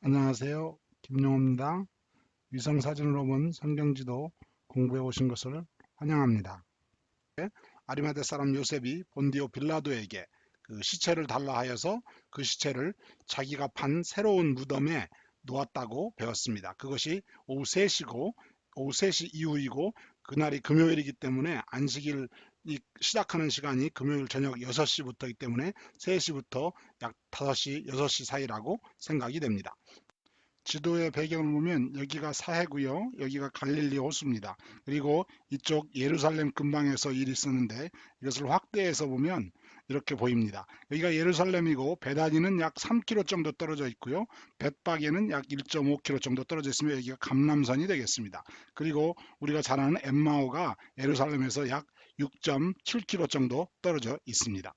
안녕하세요. 김용호입니다. 위성사진으로 본 성경지도 공부해 오신 것을 환영합니다. 아리마대 사람 요셉이 본디오 빌라도에게 그 시체를 달라 하여서 그 시체를 자기가 판 새로운 무덤에 놓았다고 배웠습니다. 그것이 오후 3시고 오후 3시 이후이고 그날이 금요일이기 때문에 안식일이 시작하는 시간이 금요일 저녁 6시부터이기 때문에 3시부터 약 5시, 6시 사이라고 생각이 됩니다. 지도의 배경을 보면 여기가 사해고요. 여기가 갈릴리 호수입니다. 그리고 이쪽 예루살렘 근방에서 일이 있었는데 이것을 확대해서 보면 이렇게 보입니다. 여기가 예루살렘이고 베다니는 약 3km 정도 떨어져 있고요. 벳박에는 약 1.5km 정도 떨어져 있으며 여기가 감람선이 되겠습니다. 그리고 우리가 잘 아는 엠마오가 예루살렘에서 약 6.7km 정도 떨어져 있습니다.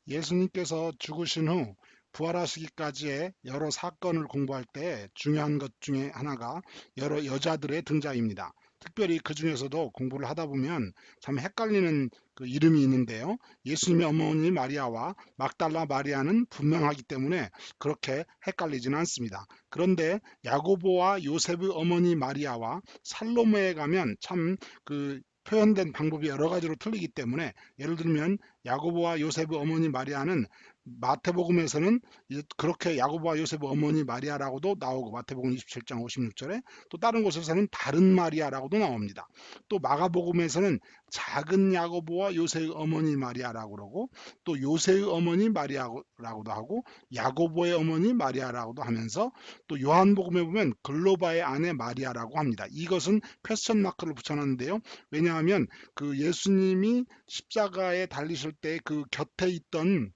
예수님께서 죽으신 후 부활하시기까지의 여러 사건을 공부할 때 중요한 것 중에 하나가 여러 여자들의 등장입니다. 특별히 그 중에서도 공부를 하다 보면 참 헷갈리는 그 이름이 있는데요. 예수님의 어머니 마리아와 막달라 마리아는 분명하기 때문에 그렇게 헷갈리지는 않습니다. 그런데 야고보와 요셉의 어머니 마리아와 살로메에 가면 참 그 표현된 방법이 여러 가지로 틀리기 때문에 예를 들면 야고보와 요셉의 어머니 마리아는 마태복음에서는 그렇게 야고보와 요셉의 어머니 마리아라고도 나오고 마태복음 27장 56절에 또 다른 곳에서는 다른 마리아라고도 나옵니다. 또 마가복음에서는 작은 야고보와 요셉의 어머니 마리아라고 그러고 또 요셉의 어머니 마리아라고도 하고 야고보의 어머니 마리아라고도 하면서 또 요한복음에 보면 글로바의 아내 마리아라고 합니다. 이것은 퀘스천 마크를 붙여놨는데요. 왜냐하면 그 예수님이 십자가에 달리실 때 그 곁에 있던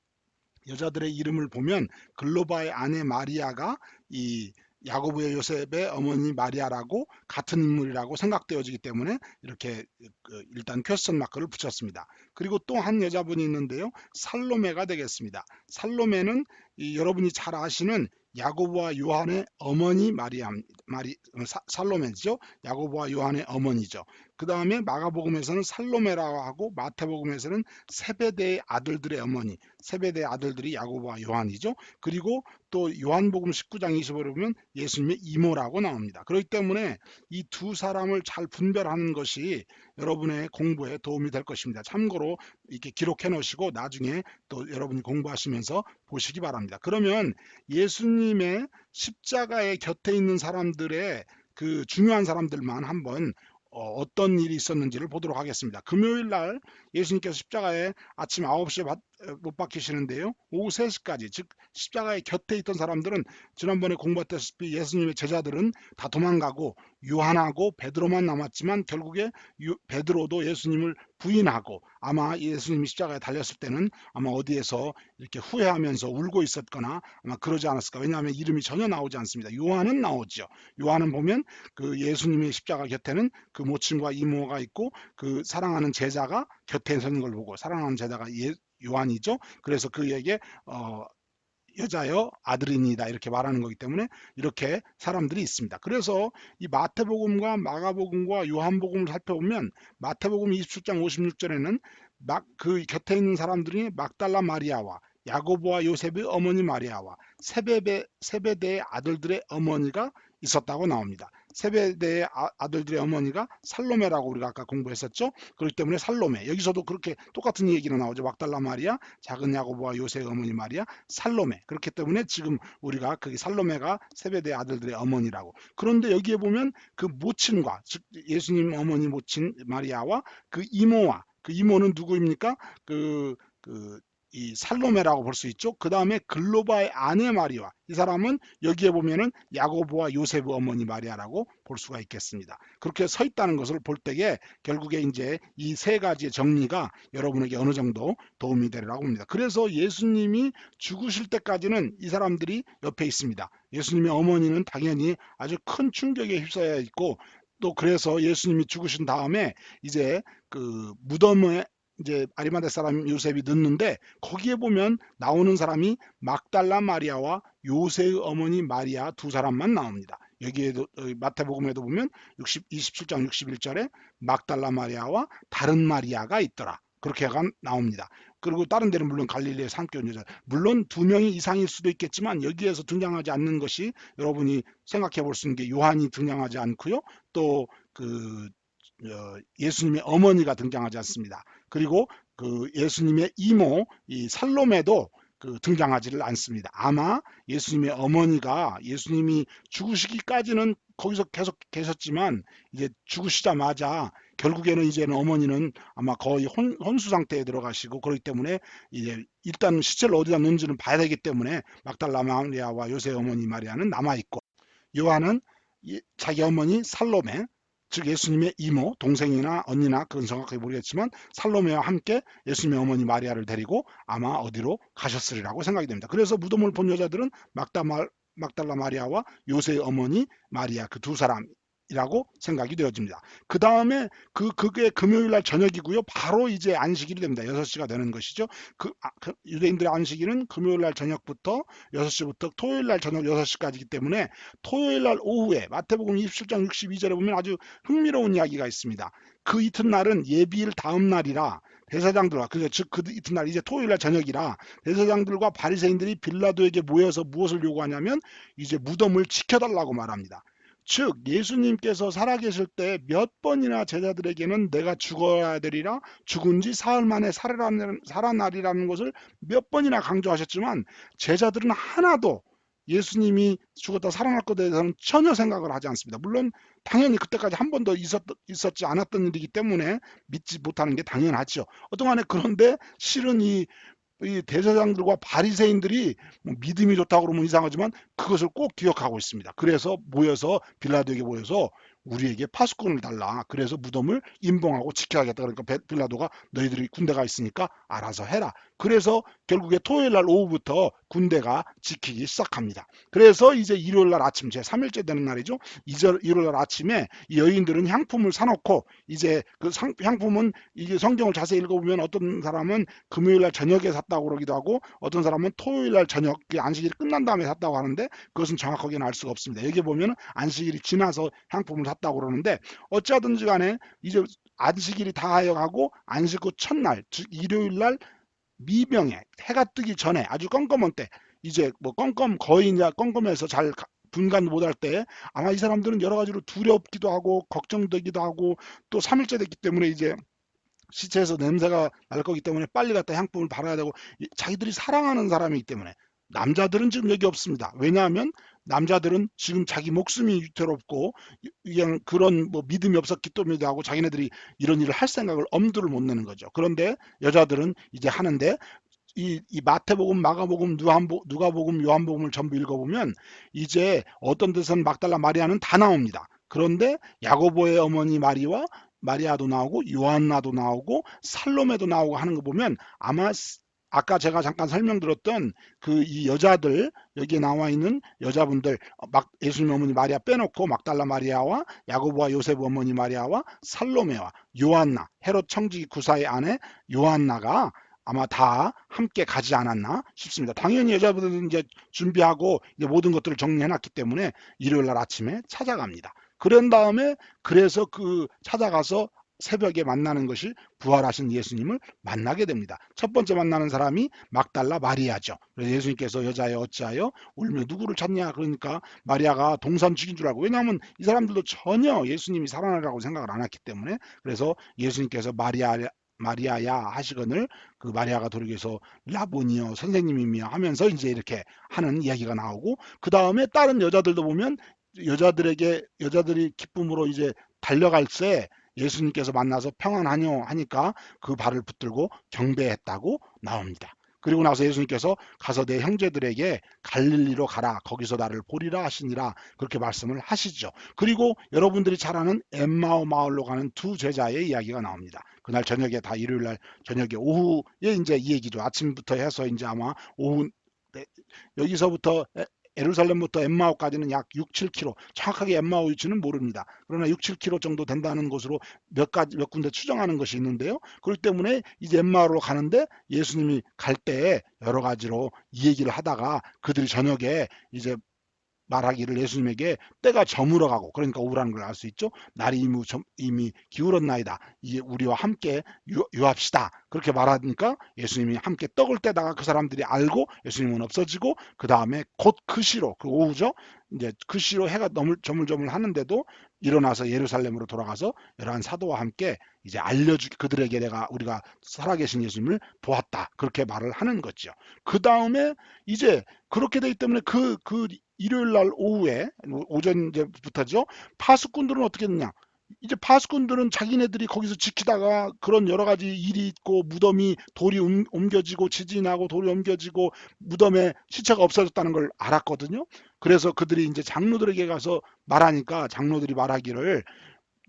여자들의 이름을 보면 글로바의 아내 마리아가 이 야고보의 요셉의 어머니 마리아라고 같은 인물이라고 생각되어지기 때문에 이렇게 일단 퀘스천 마크를 붙였습니다. 그리고 또 한 여자분이 있는데요. 살로메가 되겠습니다. 살로메는 여러분이 잘 아시는 야고보와 요한의 어머니 살로메죠. 야고보와 요한의 어머니죠. 그 다음에 마가복음에서는 살로메라고 하고 마태복음에서는 세베대의 아들들의 어머니, 세베대의 아들들이 야고보와 요한이죠. 그리고 또 요한복음 19장 25를 보면 예수님의 이모라고 나옵니다. 그렇기 때문에 이 두 사람을 잘 분별하는 것이 여러분의 공부에 도움이 될 것입니다. 참고로 이렇게 기록해 놓으시고 나중에 또 여러분이 공부하시면서 보시기 바랍니다. 그러면 예수님의 십자가의 곁에 있는 사람들의 그 중요한 사람들만 한번 어떤 일이 있었는지를 보도록 하겠습니다. 금요일 날 예수님께서 십자가에 아침 9시에 못 박히시는데요. 오후 3시까지, 즉 십자가의 곁에 있던 사람들은 지난번에 공부했다시피 예수님의 제자들은 다 도망가고 요한하고 베드로만 남았지만 결국에 베드로도 예수님을 부인하고 아마 예수님이 십자가에 달렸을 때는 아마 어디에서 이렇게 후회하면서 울고 있었거나 아마 그러지 않았을까. 왜냐하면 이름이 전혀 나오지 않습니다. 요한은 나오죠. 요한은 보면 그 예수님의 십자가 곁에는 그 모친과 이모가 있고 그 사랑하는 제자가 곁에 서 있는 걸 보고 사랑하는 제자가 요한이죠. 그래서 그에게 여자여 아들이니다 이렇게 말하는 거기 때문에 이렇게 사람들이 있습니다. 그래서 이 마태복음과 마가복음과 요한복음을 살펴보면 마태복음 27장 56절에는 그 곁에 있는 사람들이 막달라 마리아와 야고보와 요셉의 어머니 마리아와 세베대의 아들들의 어머니가 있었다고 나옵니다. 세베대의 아들들의 어머니가 살로메라고 우리가 아까 공부했었죠. 그렇기 때문에 살로메, 여기서도 그렇게 똑같은 얘기가 나오죠. 막달라 마리아, 작은 야고보와 요셉의 어머니 마리아, 살로메. 그렇기 때문에 지금 우리가 그 살로메가 세베대의 아들들의 어머니라고. 그런데 여기에 보면 그 모친과, 즉 예수님 어머니 모친 마리아와 그 이모와, 그 이모는 누구입니까? 이 살로메라고 볼 수 있죠. 그 다음에 글로바의 아내 마리아, 이 사람은 여기에 보면은 야고보와 요셉의 어머니 마리아라고 볼 수가 있겠습니다. 그렇게 서 있다는 것을 볼 때에 결국에 이제 이 세 가지의 정리가 여러분에게 어느 정도 도움이 되리라고 봅니다. 그래서 예수님이 죽으실 때까지는 이 사람들이 옆에 있습니다. 예수님의 어머니는 당연히 아주 큰 충격에 휩싸여 있고 또 그래서 예수님이 죽으신 다음에 이제 그 무덤에 이제 아리마대 사람 요셉이 넣는데 거기에 보면 나오는 사람이 막달라 마리아와 요셉의 어머니 마리아 두 사람만 나옵니다. 여기에도 마태복음에도 보면 27장 61절에 막달라 마리아와 다른 마리아가 있더라. 그렇게가 나옵니다. 그리고 다른 데는 물론 갈릴리의 산교 여자, 물론 두 명이 이상일 수도 있겠지만 여기에서 등장하지 않는 것이 여러분이 생각해 볼 수 있는 게 요한이 등장하지 않고요. 또 그 예수님의 어머니가 등장하지 않습니다. 그리고 그 예수님의 이모 이 살로메도 등장하지를 않습니다. 아마 예수님의 어머니가 예수님이 죽으시기까지는 거기서 계속 계셨지만 이제 죽으시자마자 결국에는 이제는 어머니는 아마 거의 혼수 상태에 들어가시고 그렇기 때문에 이제 일단 시체를 어디다 놓는지는 봐야 되기 때문에 막달라 마리아와 요새 어머니 마리아는 남아 있고 요한은 자기 어머니 살로메 즉 예수님의 이모, 동생이나 언니나 그건 정확하게 모르겠지만 살로메와 함께 예수님의 어머니 마리아를 데리고 아마 어디로 가셨으리라고 생각이 됩니다. 그래서 무덤을 본 여자들은 막달라 마리아와 요새의 어머니 마리아 그 두 사람이라고 생각이 되어집니다. 그 다음에 그게 금요일 날 저녁이고요. 바로 이제 안식일이 됩니다. 6시가 되는 것이죠. 유대인들의 안식일은 금요일 날 저녁부터 6시부터 토요일 날 저녁 6시까지이기 때문에 토요일 날 오후에 마태복음 27장 62절에 보면 아주 흥미로운 이야기가 있습니다. 그 이튿날은 예비일 다음 날이라 대제사장들과 즉 그 이튿날 이제 토요일 날 저녁이라 대제사장들과 바리새인들이 빌라도에게 모여서 무엇을 요구하냐면 이제 무덤을 지켜달라고 말합니다. 즉 예수님께서 살아계실 때 몇 번이나 제자들에게는 내가 죽어야 되리라 죽은 지 사흘 만에 살아나리라는 것을 몇 번이나 강조하셨지만 제자들은 하나도 예수님이 죽었다 살아날 것에 대해서는 전혀 생각을 하지 않습니다. 물론 당연히 그때까지 한 번도 있었지 않았던 일이기 때문에 믿지 못하는 게 당연하죠. 어떠간에 그런데 실은 이 대제사장들과 바리새인들이 뭐 믿음이 좋다고 그러면 이상하지만 그것을 꼭 기억하고 있습니다. 그래서 모여서 빌라도에게 모여서 우리에게 파수꾼을 달라. 그래서 무덤을 임봉하고 지켜야겠다. 그러니까 빌라도가 너희들이 군대가 있으니까 알아서 해라. 그래서 결국에 토요일 날 오후부터 군대가 지키기 시작합니다. 그래서 이제 일요일 날 아침 제 3일째 되는 날이죠. 일요일 날 아침에 이 여인들은 향품을 사놓고 이제 그 향품은 이게 성경을 자세히 읽어보면 어떤 사람은 금요일 날 저녁에 샀다고 그러기도 하고 어떤 사람은 토요일 날 저녁 안식일이 끝난 다음에 샀다고 하는데 그것은 정확하게는 알 수가 없습니다. 여기 보면 안식일이 지나서 향품을 샀다고 그러는데 어찌하든지 간에 이제 안식일이 다 하여가고 안식 후 첫날 즉 일요일 날 미명에 해가 뜨기 전에 아주 껌껌한 때 이제 뭐 거의 이제 껌껌해서 잘 분간 못할 때 아마 이 사람들은 여러 가지로 두렵기도 하고 걱정되기도 하고 또 3일째 됐기 때문에 이제 시체에서 냄새가 날 거기 때문에 빨리 갔다 향품을 발라야 되고 자기들이 사랑하는 사람이기 때문에 남자들은 지금 여기 없습니다. 왜냐하면 남자들은 지금 자기 목숨이 위태롭고 그냥 그런 뭐 믿음이 없었기 때문에도 하고 자기네들이 이런 일을 할 생각을 엄두를 못 내는 거죠. 그런데 여자들은 이제 하는데 이 마태복음, 마가복음, 누가복음, 요한복음을 전부 읽어보면 이제 어떤 데서는 막달라 마리아는 다 나옵니다. 그런데 야고보의 어머니 마리아도 나오고 요한나도 나오고 살로메도 나오고 하는 거 보면 아마 아까 제가 잠깐 설명드렸던 그 이 여자들 여기에 나와 있는 여자분들 예수님 어머니 마리아 빼놓고 막달라 마리아와 야고보와 요셉 어머니 마리아와 살로메와 요한나 헤롯 청지기 구사의 아내 요한나가 아마 다 함께 가지 않았나 싶습니다. 당연히 여자분들은 이제 준비하고 이제 모든 것들을 정리해놨기 때문에 일요일 날 아침에 찾아갑니다. 그런 다음에 그래서 찾아가서 새벽에 만나는 것이 부활하신 예수님을 만나게 됩니다. 첫 번째 만나는 사람이 막달라 마리아죠. 그래서 예수님께서 여자여 어찌하여 울며 누구를 찾냐 그러니까 마리아가 동산 죽인 줄 알고 왜냐하면 이 사람들도 전혀 예수님이 살아나라고 생각을 안 했기 때문에 그래서 예수님께서 마리아야 하시거늘 그 마리아가 돌이켜서 라보니여 선생님이며 하면서 이제 이렇게 하는 이야기가 나오고 그 다음에 다른 여자들도 보면 여자들이 기쁨으로 이제 달려갈 때 예수님께서 만나서 평안하뇨 하니까 그 발을 붙들고 경배했다고 나옵니다. 그리고 나서 예수님께서 가서 내 형제들에게 갈릴리로 가라 거기서 나를 보리라 하시니라 그렇게 말씀을 하시죠. 그리고 여러분들이 잘 아는 엠마오 마을로 가는 두 제자의 이야기가 나옵니다. 그날 저녁에 다 일요일 날 저녁에 오후에 이제 이 얘기죠. 아침부터 해서 이제 아마 오후 여기서부터 예루살렘부터 엠마오까지는 약 6, 7km. 정확하게 엠마오 위치는 모릅니다. 그러나 6, 7km 정도 된다는 것으로 몇 군데 추정하는 것이 있는데요. 그렇기 때문에 이제 엠마오로 가는데 예수님이 갈 때 여러 가지로 이 얘기를 하다가 그들이 저녁에 이제 말하기를 예수님에게 때가 저물어가고, 그러니까 오라는 걸 알 수 있죠. 날이 이미 기울었나이다. 이제 우리와 함께 유합시다. 그렇게 말하니까 예수님이 함께 떡을 떼다가 그 사람들이 알고 예수님은 없어지고, 그 다음에 곧 그 시로, 그 오후죠. 이제 그 시로 해가 저물저물 하는데도 일어나서 예루살렘으로 돌아가서 열한 사도와 함께 이제 그들에게 우리가 살아계신 예수님을 보았다. 그렇게 말을 하는 거죠. 그 다음에 이제 그렇게 되기 때문에 그 일요일 날 오후에, 오전 이제부터죠. 파수꾼들은 어떻게 했느냐? 이제 파수꾼들은 자기네들이 거기서 지키다가 그런 여러 가지 일이 있고, 무덤이 돌이 옮겨지고, 지진하고 돌이 옮겨지고, 무덤에 시체가 없어졌다는 걸 알았거든요. 그래서 그들이 이제 장로들에게 가서 말하니까, 장로들이 말하기를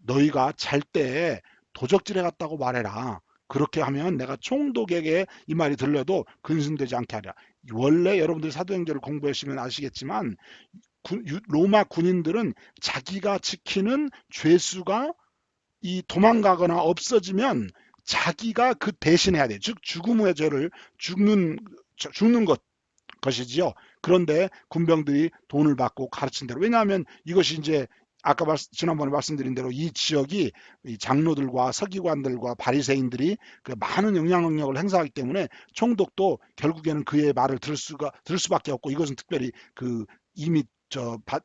너희가 잘 때 도적질해 갔다고 말해라. 그렇게 하면 내가 총독에게 이 말이 들려도 근심되지 않게 하랴. 원래 여러분들 사도행전을 공부하시면 아시겠지만, 로마 군인들은 자기가 지키는 죄수가 이 도망가거나 없어지면 자기가 그 대신해야 돼. 즉 죽음의 죄를 죽는 것이지요. 그런데 군병들이 돈을 받고 가르친 대로, 왜냐하면 이것이 이제 아까 지난번에 말씀드린 대로 이 지역이 이 장로들과 서기관들과 바리새인들이 그 많은 영향력을 행사하기 때문에 총독도 결국에는 그의 말을 들을 수밖에 없고, 이것은 특별히 그 이미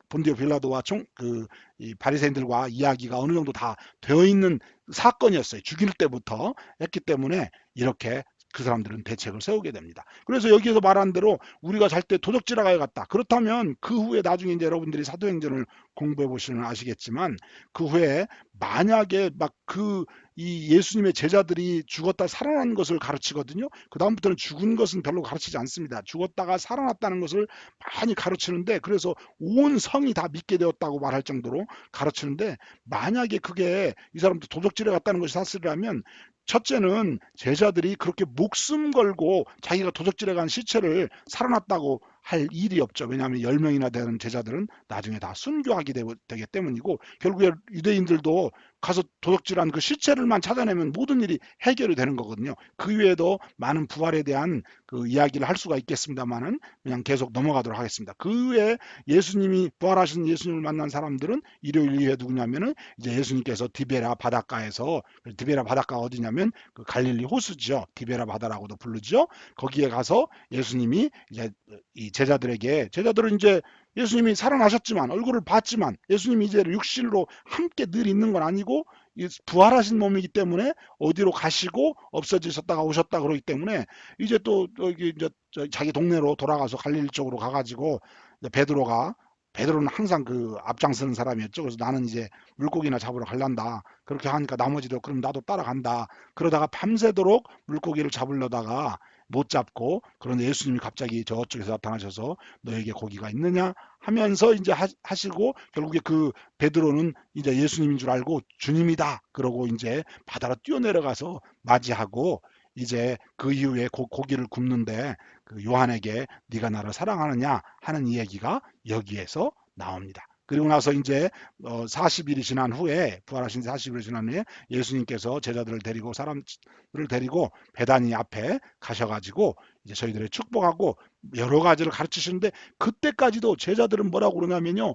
본디오 빌라도와 이 바리새인들과 이야기가 어느 정도 다 되어 있는 사건이었어요. 죽일 때부터 했기 때문에 이렇게 그 사람들은 대책을 세우게 됩니다. 그래서 여기에서 말한 대로 우리가 잘 때 도적질하러 갔다. 그렇다면 그 후에 나중에 이제 여러분들이 사도행전을 공부해 보시면 아시겠지만, 그 후에 만약에 막 이 예수님의 제자들이 죽었다 살아난 것을 가르치거든요. 그 다음부터는 죽은 것은 별로 가르치지 않습니다. 죽었다가 살아났다는 것을 많이 가르치는데, 그래서 온 성이 다 믿게 되었다고 말할 정도로 가르치는데, 만약에 그게 이 사람들 도적질해 갔다는 것이 사실이라면, 첫째는 제자들이 그렇게 목숨 걸고 자기가 도적질해 간 시체를 살아났다고 할 일이 없죠. 왜냐하면 10명이나 되는 제자들은 나중에 다 순교하게 되기 때문이고, 결국에 유대인들도 가서 도적질한 그 시체를만 찾아내면 모든 일이 해결이 되는 거거든요. 그 외에도 많은 부활에 대한 그 이야기를 할 수가 있겠습니다만은 그냥 계속 넘어가도록 하겠습니다. 그 외에 예수님이 부활하신 예수님을 만난 사람들은 일요일 이후에 누구냐면은 이제 예수님께서 디베라 바닷가에서, 디베라 바닷가 어디냐면 그 갈릴리 호수죠. 디베라 바다라고도 부르죠. 거기에 가서 예수님이 이제 이 제자들은 이제 예수님이 살아나셨지만, 얼굴을 봤지만, 예수님이 이제 육신으로 함께 늘 있는 건 아니고 부활하신 몸이기 때문에 어디로 가시고 없어지셨다가 오셨다 그러기 때문에, 이제 또 여기 이제 자기 동네로 돌아가서 갈릴리 쪽으로 가가지고, 베드로는 항상 그 앞장서는 사람이었죠. 그래서 나는 이제 물고기나 잡으러 갈란다. 그렇게 하니까 나머지도 그럼 나도 따라간다. 그러다가 밤새도록 물고기를 잡으려다가 못 잡고, 그런데 예수님이 갑자기 저쪽에서 나타나셔서 너에게 고기가 있느냐 하면서 이제 하시고, 결국에 그 베드로는 이제 예수님인 줄 알고 주님이다 그러고 이제 바다로 뛰어내려가서 맞이하고, 이제 그 이후에 고기를 굽는데 그 요한에게 네가 나를 사랑하느냐 하는 이 얘기가 여기에서 나옵니다. 그리고 나서 이제 40일이 지난 후에, 부활하신 40일이 지난 후에 예수님께서 제자들을 데리고 사람들을 데리고 베다니 앞에 가셔가지고 이제 저희들의 축복하고 여러 가지를 가르치시는데, 그때까지도 제자들은 뭐라고 그러냐면요,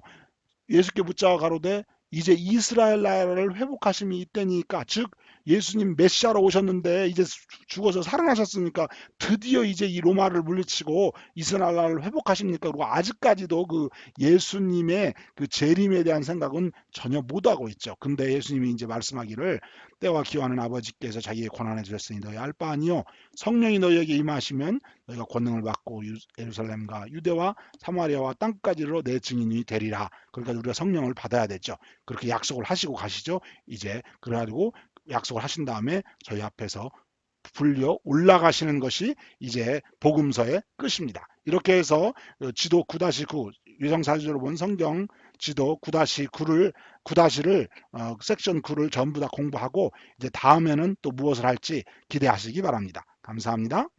예수께 묻자가 가로되 이제 이스라엘 나라를 회복하심이 이때니까, 즉 예수님 메시아로 오셨는데 이제 죽어서 살아나셨으니까 드디어 이제 이 로마를 물리치고 이스라엘 나라를 회복하십니까? 그리고 아직까지도 그 예수님의 그 재림에 대한 생각은 전혀 못하고 있죠. 근데 예수님이 이제 말씀하기를 때와 기하는 아버지께서 자기의 권한해 주셨으니 너희 알 바 아니요, 성령이 너희에게 임하시면 너희가 권능을 받고 예루살렘과 유대와 사마리아와 땅까지로 내 증인이 되리라. 그러니까 우리가 성령을 받아야 되죠. 그렇게 약속을 하시고 가시죠. 이제 그래가지고 약속을 하신 다음에 저희 앞에서 불려 올라가시는 것이 이제 복음서의 끝입니다. 이렇게 해서 지도 9-9, 유성사주로 본 성경 지도 9-9를 섹션 9를 전부 다 공부하고, 이제 다음에는 또 무엇을 할지 기대하시기 바랍니다. 감사합니다.